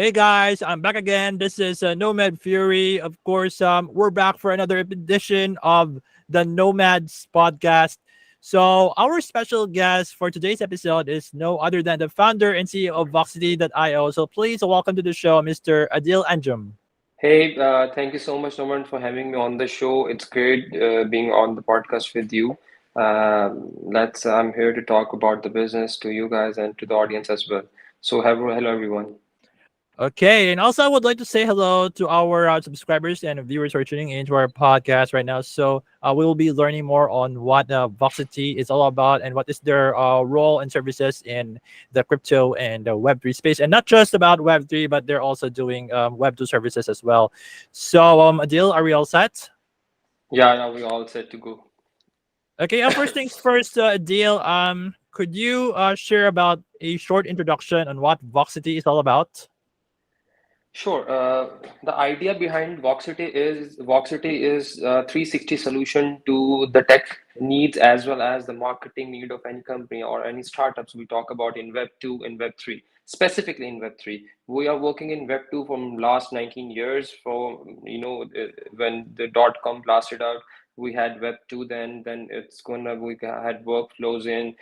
Hey guys, I'm back again. This is Nomad Fury. Of course, we're back for another edition of the Nomads podcast. So, our special guest for today's episode is no other than the founder and CEO of Voxity.io. So, please welcome to the show, Mr. Adeel Anjum. Hey, thank you so much, Nomad, for having me on the show. It's great being on the podcast with you. I'm here to talk about the business to you guys and to the audience as well. So, hello, everyone. Okay, and also I would like to say hello to our subscribers and viewers who are tuning into our podcast right now. So we will be learning more on what Voxity is all about and what is their role and services in the crypto and Web3 space, and not just about Web3, but they're also doing Web2 services as well. So Adil, are we all set? Yeah, now we all set to go. Okay, first things first, Adil. Could you share about a short introduction on what Voxity is all about? Sure. The idea behind Voxity is a 360 solution to the tech needs as well as the marketing need of any company or any startups we talk about in Web 2 and Web 3. Specifically in Web 3, we are working in Web 2 from last 19 years. When the dot-com blasted out, we had Web 2. Then we had workflows in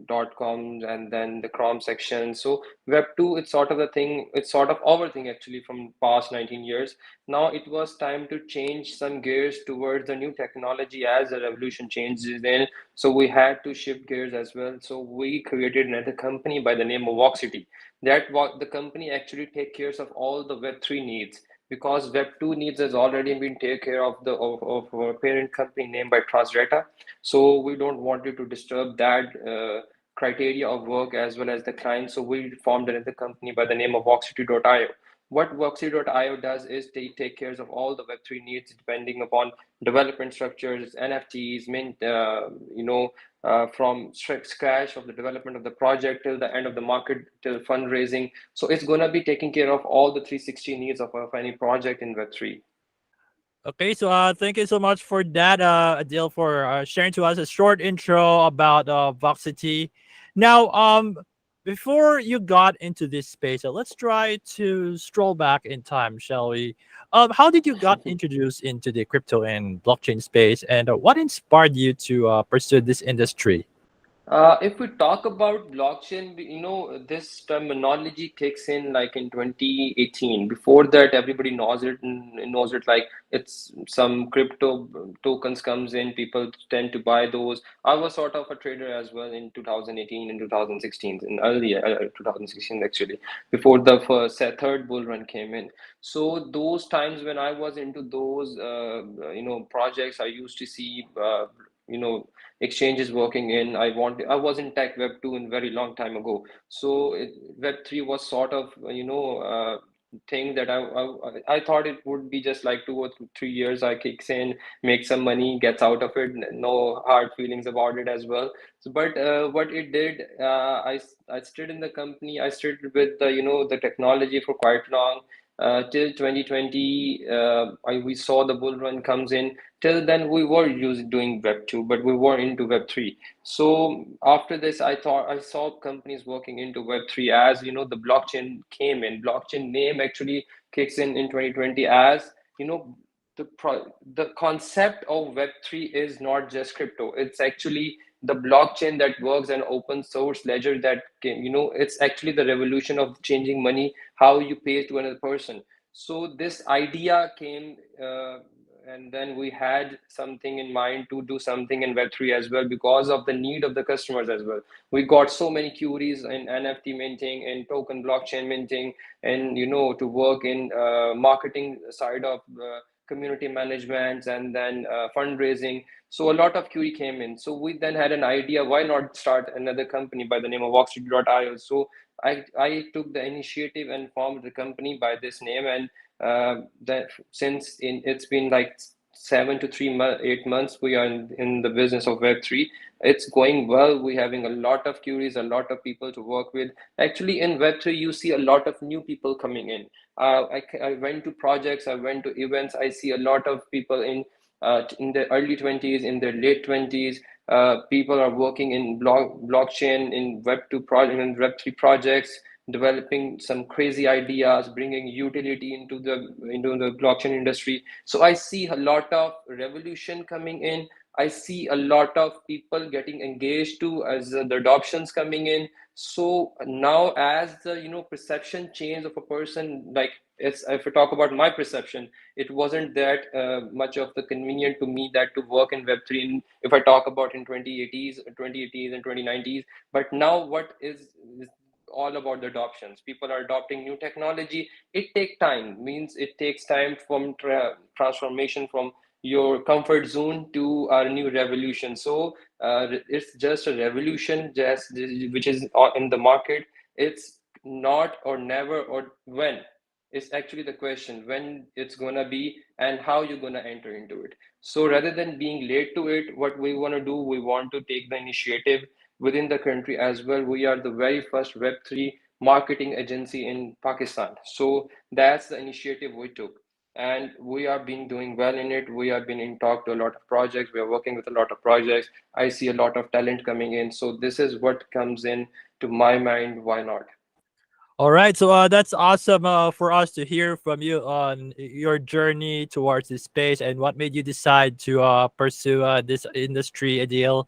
dot coms and then the Chrome section. So Web 2, it's sort of the thing, it's sort of our thing actually from past 19 years. Now it was time to change some gears towards the new technology as the revolution changes in. So we had to shift gears as well. So we created another company by the name of Voxity. The company actually take care of all the Web3 needs because Web2 needs has already been taken care of our parent company named by Transdata. So we don't want you to disturb that criteria of work as well as the client. So we formed another company by the name of Voxity.io. What Voxity.io does is they take care of all the Web3 needs depending upon development structures, NFTs, mint, from scratch of the development of the project till the end of the market till fundraising. So it's going to be taking care of all the 360 needs of any project in Web3. Okay, so thank you so much for that, Adil, for sharing to us a short intro about Voxity. Now, before you got into this space, let's try to stroll back in time, shall we? How did you got introduced into the crypto and blockchain space, and what inspired you to pursue this industry? If we talk about blockchain, this terminology kicks in like in 2018. Before that, everybody knows it and knows it like it's some crypto tokens comes in, people tend to buy those. I was sort of a trader as well in 2018 and 2016, in earlier 2016 actually, before the third bull run came in. So those times when I was into those, projects, I used to see, you know exchanges working in. I was in tech Web 2 in very long time ago. So Web 3 was sort of thing that I thought it would be just like 2 or 3 years. I kicks in, make some money, gets out of it, no hard feelings about it as well. So but what it did, I stayed in the company. I stayed with the technology for quite long, till 2020. We saw the bull run comes in. Till then we were doing Web 2, but we were into Web 3. So after this, I saw companies working into Web 3 as the blockchain came in. Blockchain name actually kicks in 2020 as the concept of Web 3 is not just crypto. It's actually the blockchain that works, an open source ledger that came, it's actually the revolution of changing money, how you pay to another person. So this idea came, and then we had something in mind to do something in Web3 as well because of the need of the customers as well. We got so many queries in NFT minting and token blockchain minting, and to work in marketing side of community management and then fundraising. So a lot of query came in. So we then had an idea, why not start another company by the name of Voxity.io. So I took the initiative and formed the company by this name, and that it's been like 8 months we are in the business of Web3. It's going well. We're having a lot of queries, a lot of people to work with. Actually, in Web3, you see a lot of new people coming in. I went to projects, I went to events. I see a lot of people in their early 20s, in their late 20s. People are working in blockchain, in Web2 project, in Web3 projects. developing some crazy ideas, bringing utility into the blockchain industry. So I see a lot of revolution coming in. I see a lot of people getting engaged too as the adoptions coming in. So now, as the perception change of a person, like if I talk about my perception, it wasn't that much of the convenient to me that to work in Web3. If I talk about in 2080s and 2090s, but now what is all about the adoptions. People are adopting new technology. It takes time. Means it takes time from transformation from your comfort zone to a new revolution. So it's just a revolution, just which is in the market. It's not or never or when. It's actually the question when it's gonna be and how you're gonna enter into it. So rather than being late to it, what we want to do, we want to take the initiative within the country as well. We are the very first Web3 marketing agency in Pakistan. So that's the initiative we took. And we have been doing well in it. We have been in talk to a lot of projects. We are working with a lot of projects. I see a lot of talent coming in. So this is what comes in to my mind. Why not? All right, so that's awesome for us to hear from you on your journey towards this space and what made you decide to pursue this industry, Adeel.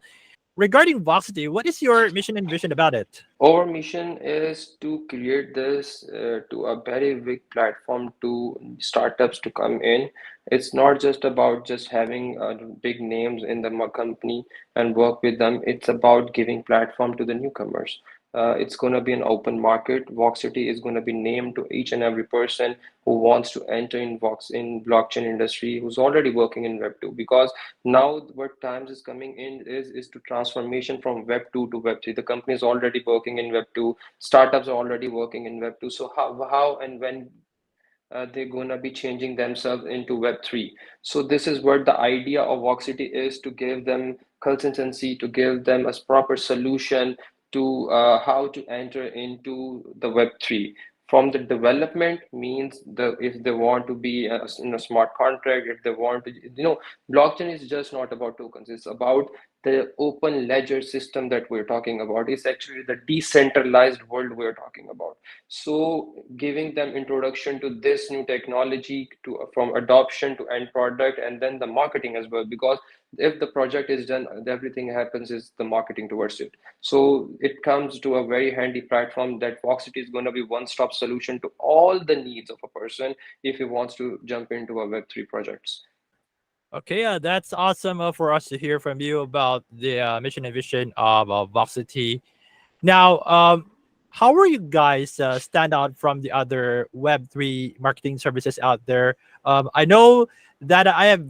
Regarding Voxity, what is your mission and vision about it? Our mission is to create this to a very big platform to startups to come in. It's not just about just having big names in the company and work with them. It's about giving platform to the newcomers. It's going to be an open market. Voxity is going to be named to each and every person who wants to enter in blockchain industry, who's already working in Web 2. Because now what times is coming in is to transformation from Web 2 to Web 3. The company is already working in Web 2. Startups are already working in Web 2. So how and when they're gonna be changing themselves into Web3. So this is what the idea of Voxity is, to give them consistency, to give them a proper solution to how to enter into the Web3. From the development means if they want to be in a smart contract, if they want to, blockchain is just not about tokens. It's about the open ledger system that we're talking about. It's actually the decentralized world we're talking about. So giving them introduction to this new technology to from adoption to end product, and then the marketing as well, because if the project is done, everything happens is the marketing towards it. So it comes to a very handy platform that Voxity is going to be one-stop solution to all the needs of a person if he wants to jump into a Web3 projects. Okay, that's awesome for us to hear from you about the mission and vision of Voxity. Now, how are you guys stand out from the other Web3 marketing services out there? I know that I have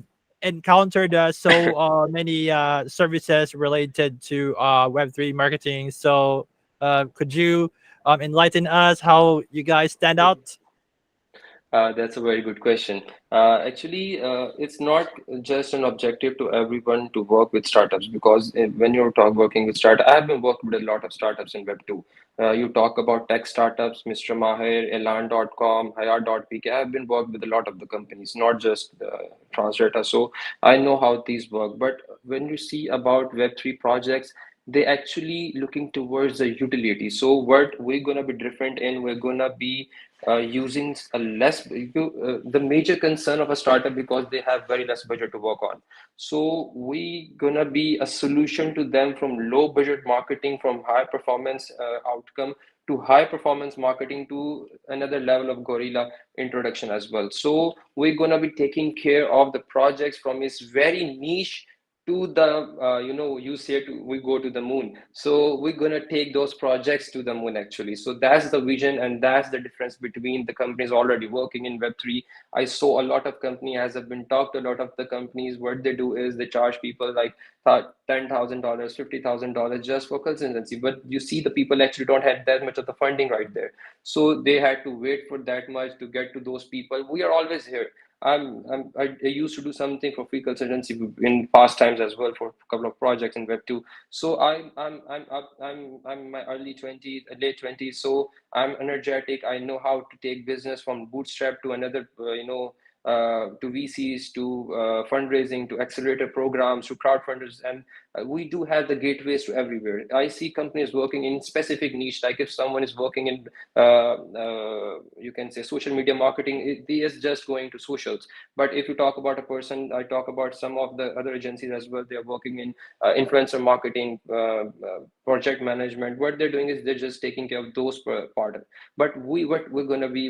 encountered so many services related to Web3 marketing. So, could you enlighten us how you guys stand out? That's a very good question. Actually, it's not just an objective to everyone to work with startups, because when you're working with startups, I've been working with a lot of startups in Web 2. You talk about tech startups, Mr. Maher, Elan.com, Hayar.pk. I've been working with a lot of the companies, not just Transdata. So I know how these work. But when you see about Web3 projects, they actually looking towards the utility. So what we're gonna be different in, we're gonna be using a less the major concern of a startup, because they have very less budget to work on. So we gonna be a solution to them from low budget marketing, from high performance outcome to high performance marketing to another level of gorilla introduction as well. So we're gonna be taking care of the projects from its very niche to the you say we go to the moon. So we're going to take those projects to the moon actually. So that's the vision, and that's the difference between the companies already working in Web3. I saw a lot of companies, as have been talked, a lot of the companies, what they do is they charge people like $10,000 $50,000 just for consultancy, but you see the people actually don't have that much of the funding right there. So they had to wait for that much to get to those people. We are always here. I used to do something for free consultancy in past times as well for a couple of projects in Web 2. So I'm in my early 20s, late 20s. So I'm energetic. I know how to take business from bootstrap to another, to VCs, to fundraising, to accelerator programs, to crowdfunders, and we do have the gateways to everywhere. I see companies working in specific niche, like if someone is working in, you can say, social media marketing, he is just going to socials. But if you talk about a person, I talk about some of the other agencies as well. They are working in influencer marketing, project management. What they're doing is they're just taking care of those part. But what we're gonna be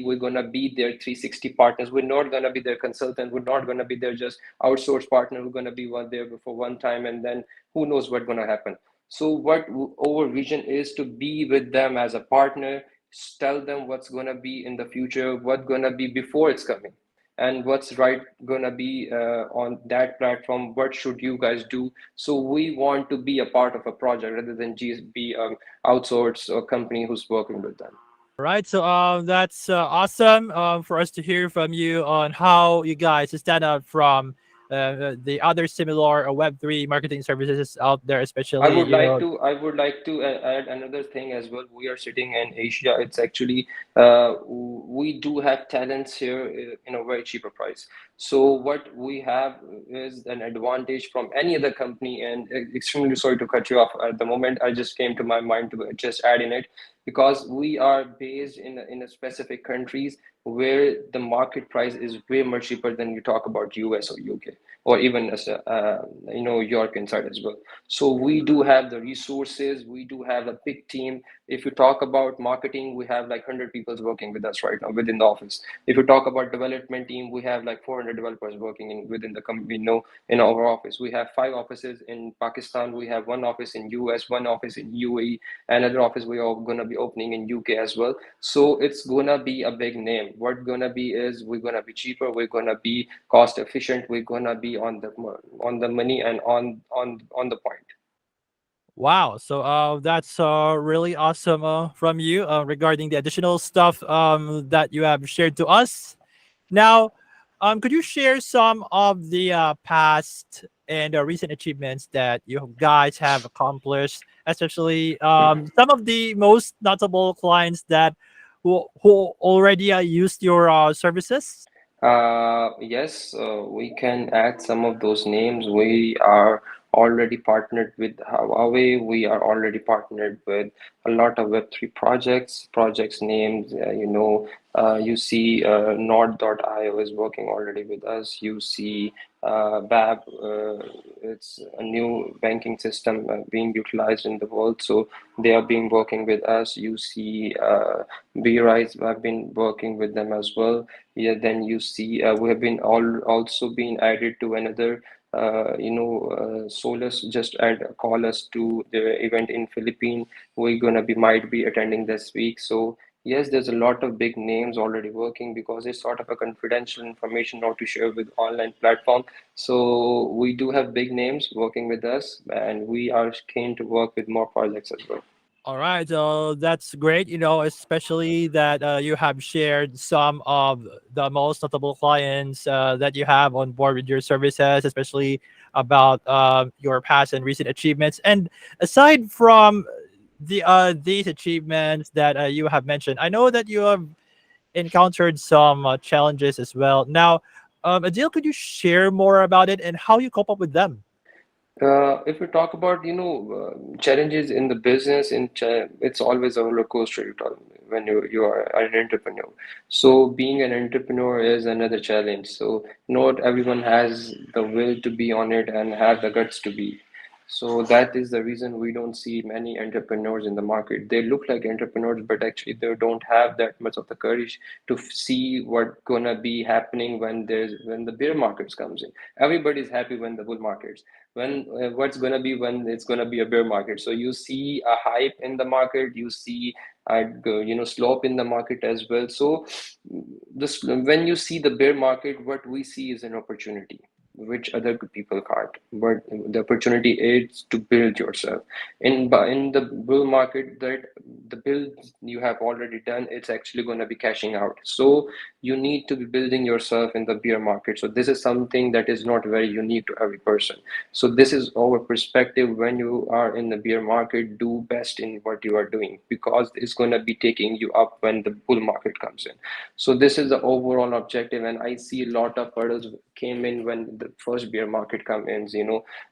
their 360 partners. We're not gonna be their consultant. We're not gonna be their just outsourced partner. We're gonna be one there for one time, and then who knows what's gonna happen. So what our vision is to be with them as a partner, tell them what's gonna be in the future, what's gonna be before it's coming, and what's right gonna be on that platform. What should you guys do? So we want to be a part of a project rather than just be outsourced or company who's working with them. Right. So that's awesome for us to hear from you on how you guys stand out from the other similar Web3 marketing services out there, especially you know. I would like to add another thing as well. We are sitting in Asia. It's actually we do have talents here in a very cheaper price. So what we have is an advantage from any other company. And extremely sorry to cut you off at the moment. I just came to my mind to just add in it, because we are based in a specific countries where the market price is way much cheaper than you talk about US or UK, or even as Europe inside as well. So we do have the resources, we do have a big team. If you talk about marketing, we have like 100 people working with us right now within the office. If you talk about development team, we have like 400 developers working within the company. In our office, we have 5 offices in Pakistan, we have 1 office in US, 1 office in UAE, another office we are going to be opening in UK as well. So it's going to be a big name. What going to be is we're going to be cheaper, we're going to be cost efficient, we're going to be on the money and on the point. Wow. So that's really awesome from you regarding the additional stuff that you have shared to us. Now, could you share some of the past and recent achievements that you guys have accomplished, especially some of the most notable clients that who already used your services? Yes, we can add some of those names. We are already partnered with Huawei. We are already partnered with a lot of Web3 projects. Projects names, you see Nord.io is working already with us. You see BAB, it's a new banking system being utilized in the world. So they are being working with us. You see BRISE have been working with them as well. Yeah, then you see we have been also been added to another Solus just add call us to the event in Philippines. We're gonna be might be attending this week. So yes, there's a lot of big names already working, because it's sort of a confidential information not to share with online platform. So we do have big names working with us, and we are keen to work with more projects as well. All right, that's great. You know, especially that you have shared some of the most notable clients that you have on board with your services, especially about your past and recent achievements. And aside from these achievements that you have mentioned, I know that you have encountered some challenges as well. Now, Adil, could you share more about it and how you cope up with them? If we talk about, challenges in the business, it's always a roller coaster when you are an entrepreneur. So being an entrepreneur is another challenge. So not everyone has the will to be on it and have the guts to be. So that is the reason we don't see many entrepreneurs in the market. They look like entrepreneurs, but actually they don't have that much of the courage to see what gonna be happening when the bear markets comes in. Everybody's happy when the bull markets, when what's going to be when it's going to be a bear market. So you see a hype in the market, you see slope in the market as well. So this when you see the bear market, what we see is an opportunity. which other people can't. But the opportunity is to build yourself. In the bull market, that the build you have already done, it's actually going to be cashing out. So you need to be building yourself in the bear market. So this is something that is not very unique to every person. So this is our perspective. When you are in the bear market, do best in what you are doing, because it's going to be taking you up when the bull market comes in. So this is the overall objective, and I see a lot of hurdles came in when the first bear market come in.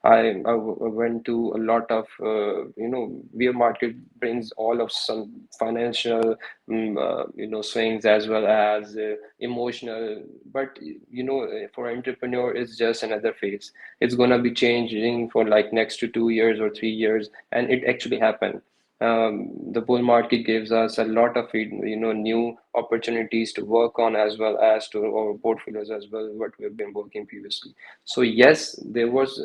Went to a lot of bear market brings all of some financial swings, as well as emotional. But for entrepreneur, it's just another phase. It's gonna be changing for like next to 2 years or 3 years, and it actually happened. The bull market gives us a lot of new opportunities to work on, as well as to our portfolios as well, what we've been working previously. So yes, there was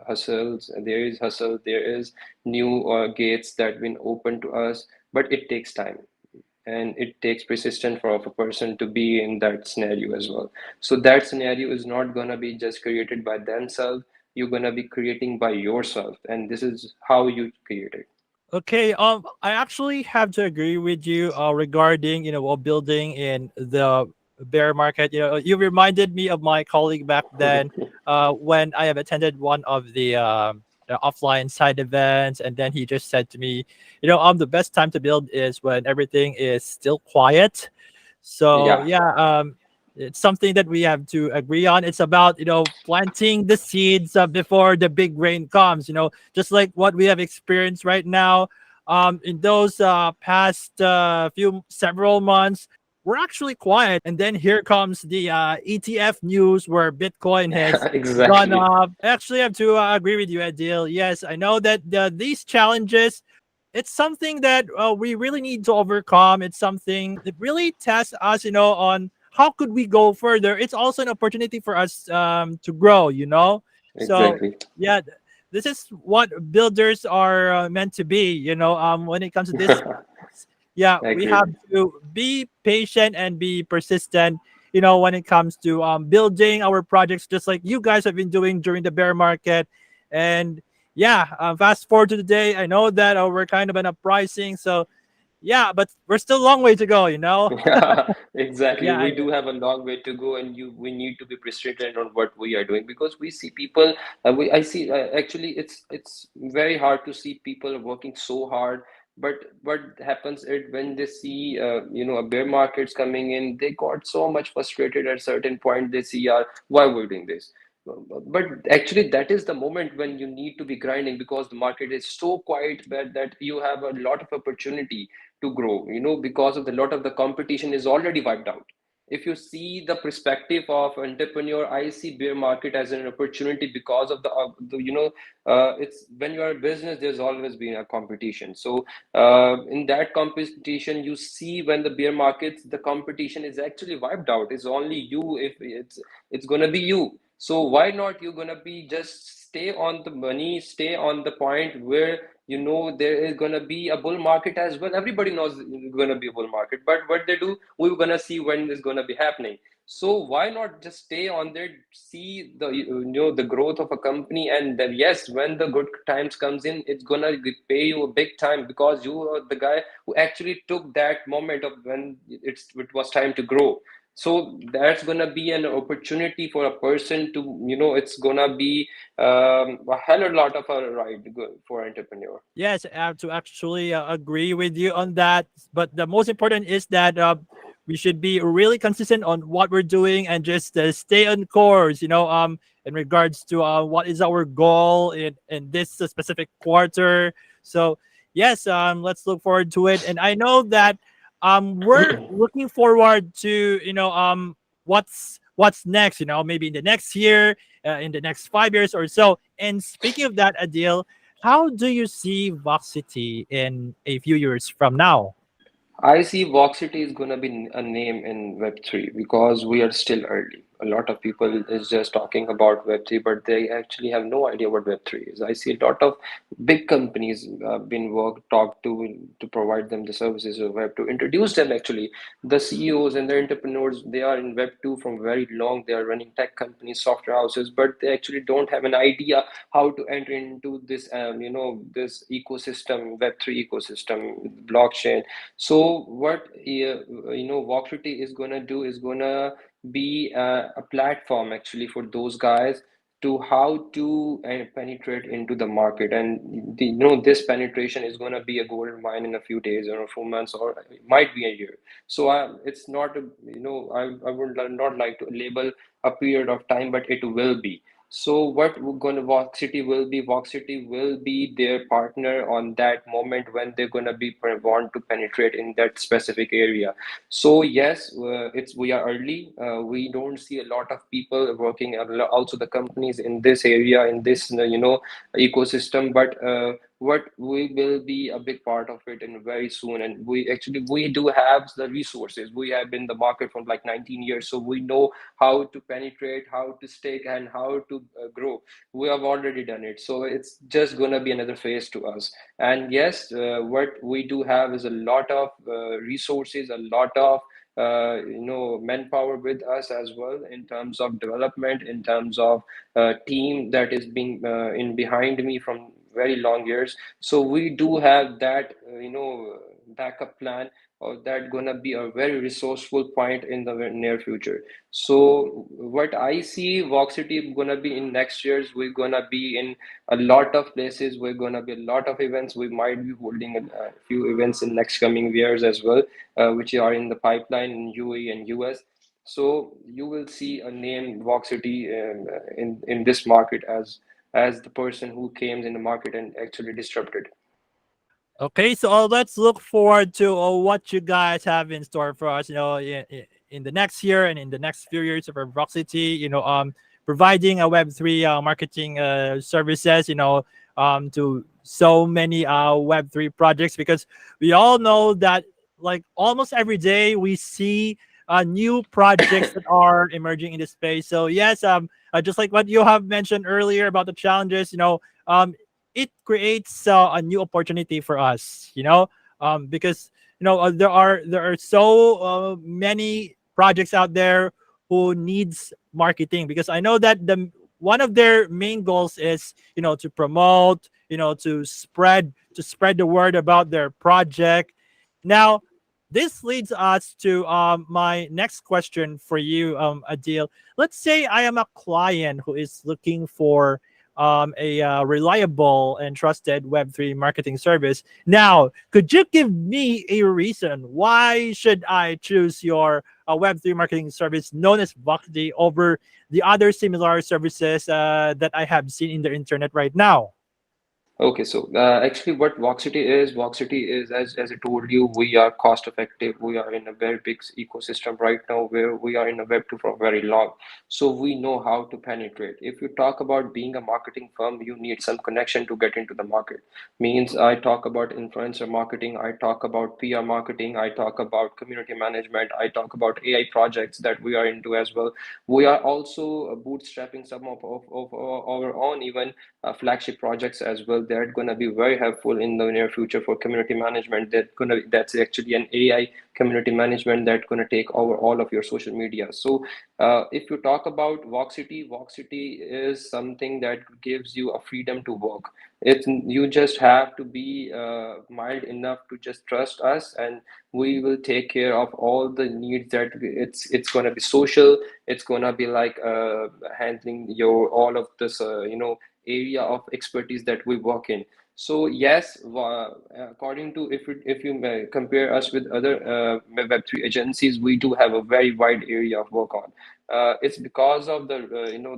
hustles, there is hustle, there is new gates that been open to us, but it takes time, and it takes persistence for a person to be in that scenario as well. So that scenario is not going to be just created by themselves. You're going to be creating by yourself, and this is how you create it. Okay, I actually have to agree with you regarding while building in the bear market. You reminded me of my colleague back then when I have attended one of the offline side events, and then he just said to me, the best time to build is when everything is still quiet. So Yeah. yeah, it's something that we have to agree on. It's about planting the seeds before the big rain comes. Just like what we have experienced right now. In those past few several months, we're actually quiet, and then here comes the ETF news where Bitcoin has gone Exactly. up. I actually have to agree with you, Adil. Yes, I know that these challenges, it's something that we really need to overcome. It's something that really tests us, on how could we go further. It's also an opportunity for us to grow. So Exactly. yeah, this is what builders are meant to be. When it comes to this, yeah, we Agreed. have to be patient and be persistent. When it comes to building our projects, just like you guys have been doing during the bear market, and yeah, fast forward to the day. I know that we're kind of in a pricing, so yeah, but we're still a long way to go. Yeah, exactly. Yeah, We do have a long way to go, and we need to be persistent on what we are doing, because we see people. I see actually, it's very hard to see people working so hard. But what happens is when they see a bear market's coming in, they got so much frustrated at certain point. They see, why we're doing this. But actually, that is the moment when you need to be grinding, because the market is so quiet that you have a lot of opportunity to grow, because of the lot of the competition is already wiped out. If you see the perspective of entrepreneur, I see bear market as an opportunity, because of it's when you are a business, there's always been a competition. So in that competition, you see when the bear markets, the competition is actually wiped out. It's only you. If it's gonna be you, so why not you gonna be just stay on the money, stay on the point where there is going to be a bull market as well. Everybody knows it's going to be a bull market, but what they do, we're going to see when it's going to be happening. So why not just stay on there, see the growth of a company, and then yes, when the good times comes in, it's going to pay you a big time, because you are the guy who actually took that moment of when it was time to grow. So that's going to be an opportunity for a person to, it's going to be a hell of a lot of a ride for entrepreneur. yes, I have to actually agree with you on that. But the most important is that we should be really consistent on what we're doing and just stay on course. In regards to what is our goal in this specific quarter. So yes, let's look forward to it. And I know that we're looking forward to what's next. Maybe in the next year, in the next 5 years or so. And speaking of that, Adil, how do you see Voxity in a few years from now? I see Voxity is going to be a name in Web3, because we are still early. a lot of people is just talking about Web3, but they actually have no idea what Web3 is. I see a lot of big companies been talked to provide them the services of Web to introduce them. Actually, the CEOs and the entrepreneurs, they are in Web2 from very long. They are running tech companies, software houses, but they actually don't have an idea how to enter into this this ecosystem, Web3 ecosystem, blockchain. So what Voxity is gonna do is gonna be a platform actually for those guys to how to penetrate into the market. And this penetration is going to be a gold mine in a few days or a few months, or it might be a year. So it's not I would not like to label a period of time, but it will be. So what we're going to Voxity will be their partner on that moment when they're going to be want to penetrate in that specific area. So yes, it's we are early. We don't see a lot of people working, also the companies in this area, in this ecosystem. But what we will be a big part of it in very soon. And we do have the resources. We have been in the market for like 19 years, so we know how to penetrate, how to stake, and how to grow. We have already done it, so it's just gonna be another phase to us. And yes, what we do have is a lot of resources, a lot of manpower with us as well, in terms of development, in terms of team that is being in behind me from very long years. So we do have that backup plan, or that gonna be a very resourceful point in the near future. So what I see Voxity gonna be in next years, we're gonna be in a lot of places. We're gonna be a lot of events. We might be holding a few events in next coming years as well, which are in the pipeline in UAE and US. So you will see a name Voxity in this market as the person who came in the market and actually disrupted. Okay, so let's look forward to what you guys have in store for us. In the next year and in the next few years for Voxity. Providing a Web3 marketing services. To so many Web3 projects, because we all know that like almost every day we see new projects that are emerging in the space. So yes, just like what you have mentioned earlier about the challenges. It creates a new opportunity for us, because there are so many projects out there who needs marketing, because I know that the one of their main goals is to promote, to spread the word about their project. Now this leads us to my next question for you, Adil. Let's say I am a client who is looking for a reliable and trusted Web3 marketing service. Now, could you give me a reason why should I choose your Web3 marketing service known as Voxity over the other similar services that I have seen in the internet right now? Okay, so actually, what Voxity is, as I told you, we are cost effective. We are in a very big ecosystem right now, where we are in a Web2 for very long. So we know how to penetrate. If you talk about being a marketing firm, you need some connection to get into the market. Means I talk about influencer marketing, I talk about PR marketing, I talk about community management, I talk about AI projects that we are into as well. We are also bootstrapping some of our own, even flagship projects as well. They're going to be very helpful in the near future for community management. That's actually an AI community management that's going to take over all of your social media. So if you talk about Voxity is something that gives you a freedom to work. You just have to be mild enough to just trust us, and we will take care of all the needs. That it's going to be social. It's going to be like handling your all of this area of expertise that we work in. So yes, according to, if you compare us with other Web3 agencies, we do have a very wide area of work on. It's because of the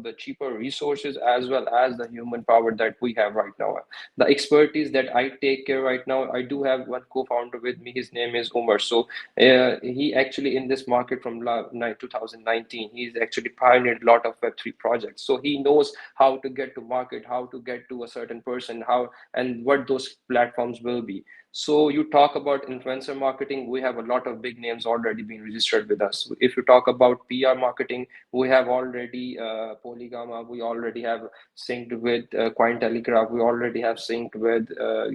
the cheaper resources, as well as the human power that we have right now. The expertise that I take care right now, I do have one co-founder with me. His name is Umar. So he actually in this market from 2019. He's actually pioneered a lot of Web3 projects. So he knows how to get to market, how to get to a certain person, how and what those platforms will be. So you talk about influencer marketing, we have a lot of big names already been registered with us. If you talk about PR marketing, we have already Polygama, we already have synced with Cointelegraph, we already have synced with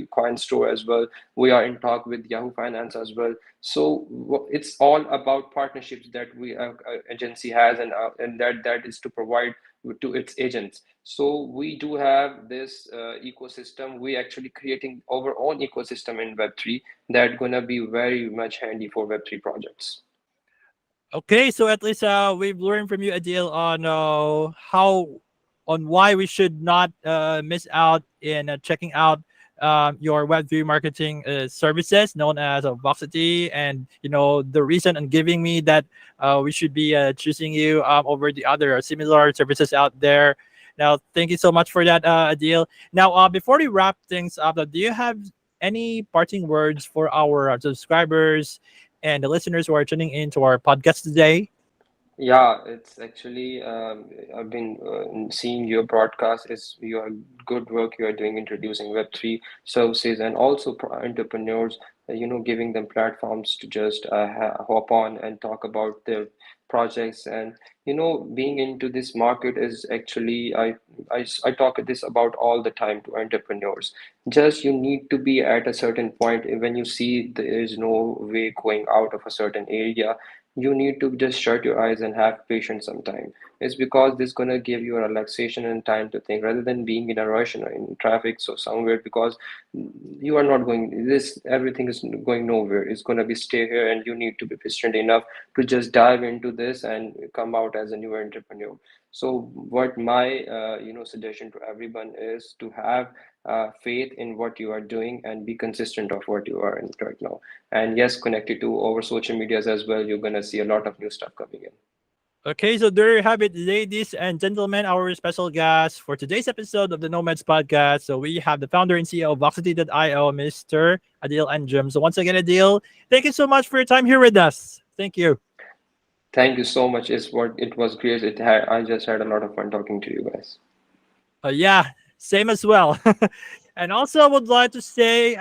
CoinStore as well. We are in talk with Yahoo Finance as well. So it's all about partnerships that we agency has, and that is to provide to its agents. So we do have this ecosystem. We actually creating our own ecosystem in Web3 that gonna be very much handy for Web3 projects. Okay, so at least we've learned from you, Adil, on on why we should not miss out in checking out your Web3 marketing services known as Voxity, and the reason and giving me that we should be choosing you over the other similar services out there. Now, thank you so much for that, Adil. Now, before we wrap things up, do you have any parting words for our subscribers and the listeners who are tuning in to our podcast today? Yeah, it's actually I've been seeing your broadcast. Is your good work you are doing introducing Web3 services and also entrepreneurs, giving them platforms to just hop on and talk about their projects. And being into this market is actually I talk this about all the time to entrepreneurs. Just you need to be at a certain point when you see there is no way going out of a certain area. You need to just shut your eyes and have patience sometime. It's because this gonna give you a relaxation and time to think rather than being in a rush and in traffic so somewhere, because you are not going this everything is going nowhere. It's gonna be stay here, and you need to be patient enough to just dive into this and come out as a new entrepreneur. So what my suggestion to everyone is to have faith in what you are doing and be consistent of what you are in right now. And yes, connected to our social medias as well, you're gonna see a lot of new stuff coming in. Okay, so there you have it, ladies and gentlemen, our special guest for today's episode of the Nomads podcast. So we have the founder and CEO of Voxity.io, Mr. Adeel Anjum. So once again, Adeel, thank you so much for your time here with us. Thank you. Thank you so much. It was great. I just had a lot of fun talking to you guys. Yeah, same as well. And also, I would like to say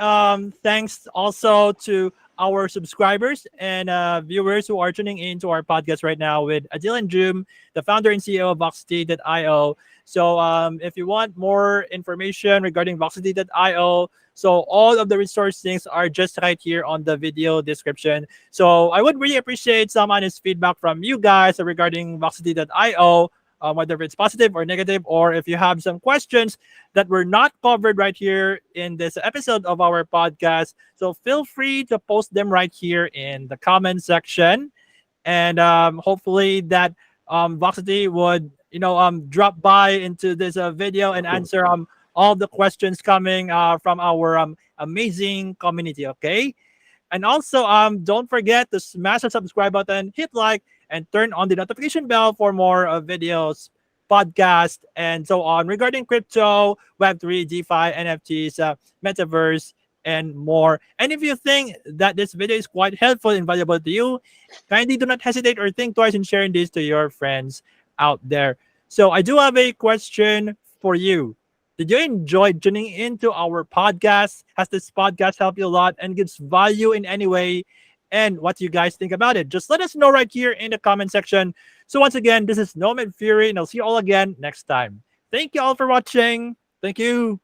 thanks also to our subscribers and viewers who are tuning in to our podcast right now with Adil and Jum, the founder and CEO of Voxity.io. So, if you want more information regarding Voxity.io, so all of the resource links are just right here on the video description. So, I would really appreciate some honest feedback from you guys regarding Voxity.io, whether it's positive or negative, or if you have some questions that were not covered right here in this episode of our podcast. So feel free to post them right here in the comment section. And hopefully that Voxity would, drop by into this video and answer all the questions coming from our amazing community. Okay. And also, don't forget to smash the subscribe button, hit like, and turn on the notification bell for more videos, podcasts, and so on regarding crypto, Web3, DeFi, NFTs, metaverse, and more. And if you think that this video is quite helpful and valuable to you, kindly do not hesitate or think twice in sharing this to your friends out there. So I do have a question for you. Did you enjoy tuning into our podcast? Has this podcast helped you a lot and gives value in any way? And what do you guys think about it? Just let us know right here in the comment section. So once again, this is Nomad Fury, and I'll see you all again next time. Thank you all for watching. Thank you.